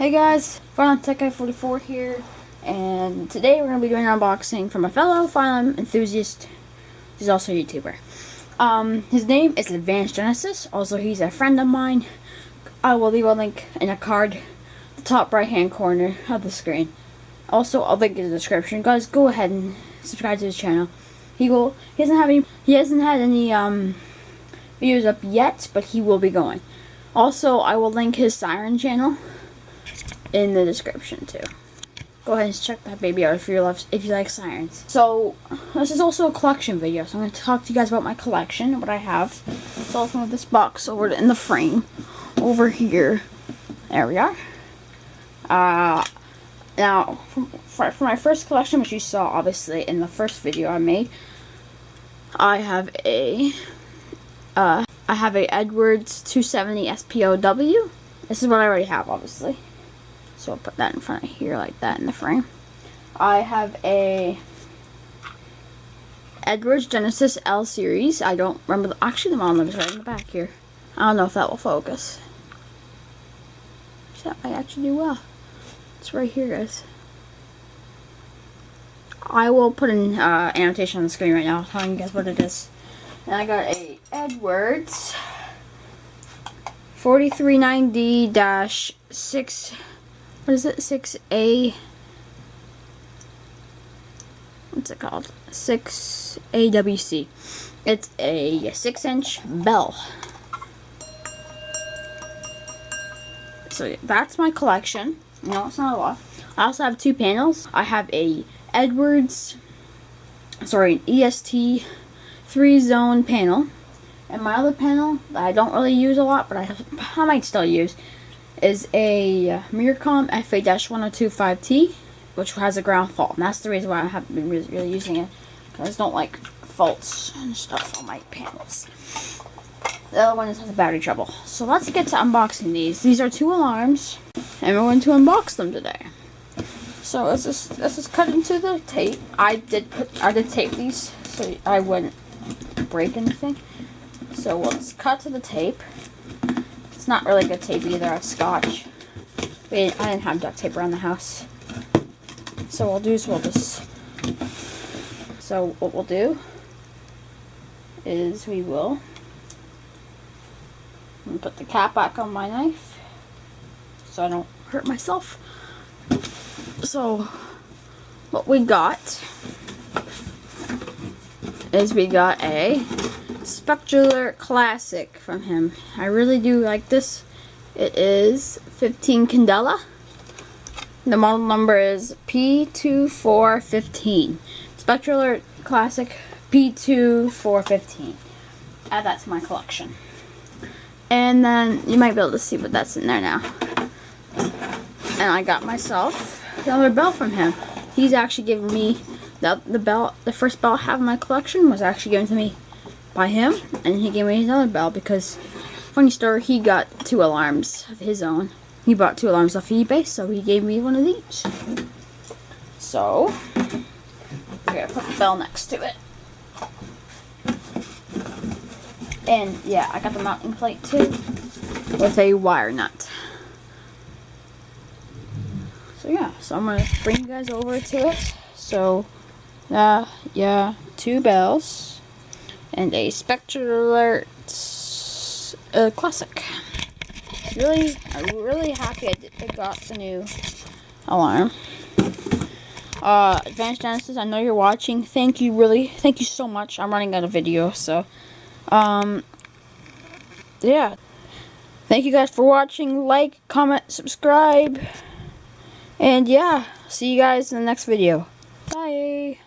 Hey guys, FireArmTechGuy44 here, and today we're going to be doing an unboxing from a fellow firearm enthusiast. He's also a YouTuber. His name is Advanced Genesis. Also, he's a friend of mine. I will leave a link in a card, the top right hand corner of the screen. Also, I'll link in the description. Guys, go ahead and subscribe to his channel. He hasn't had any videos up yet, but he will be going. Also, I will link his Siren channel in the description too. Go ahead and check that baby out if you like sirens. So this is also a collection video, so I'm going to talk to you guys about my collection, what I have. It's all from this box over in the frame over here. There we are. Now for my first collection, which you saw obviously in the first video I made, I have a Edwards 270 SPOW. This is what I already have, obviously. So I'll put that in front of here like that in the frame. I have a Edwards Genesis L series. I don't remember actually the model number is right in the back here. I don't know if that will focus. That might actually do well. It's right here, guys. I will put an annotation on the screen right now telling you guys what it is. And I got a Edwards 439D-6. What is it? 6A. What's it called? 6AWC. It's a 6-inch bell. So that's my collection. No, it's not a lot. I also have two panels. I have a Edwards, an EST 3-zone panel. And my other panel that I don't really use a lot, but I might still use, is a Myricom FA-1025T, which has a ground fault. And that's the reason why I haven't been really using it, because I just don't like faults and stuff on my panels. The other one has battery trouble. So let's get to unboxing these. These are two alarms, and we're going to unbox them today. So let's just cut into the tape. I did tape these so I wouldn't break anything. So let's cut to the tape. It's not really good tape either. It's scotch. I didn't have duct tape around the house. So what we'll do is we will put the cap back on my knife so I don't hurt myself. So what we got is we got a Spectrular Classic from him. I really do like this. It is 15 Candela. The model number is P2415. Spectrular Classic P2415. Add that to my collection. And then you might be able to see what that's in there now. And I got myself another bell from him. He's actually given me the first bell I have in my collection was actually given to me by him, and he gave me another bell because, funny story, he got two alarms of his own. He bought two alarms off eBay, so he gave me one of these. So we're gonna put the bell next to it. And yeah, I got the mounting plate too with a wire nut. So yeah, so I'm gonna bring you guys over to it. So yeah, two bells and a Spectrular Classic. I'm really happy I got the new alarm. Advanced Genesis, I know you're watching. Thank you so much. I'm running out of video, so yeah. Thank you guys for watching. Like, comment, subscribe, and yeah, see you guys in the next video. Bye.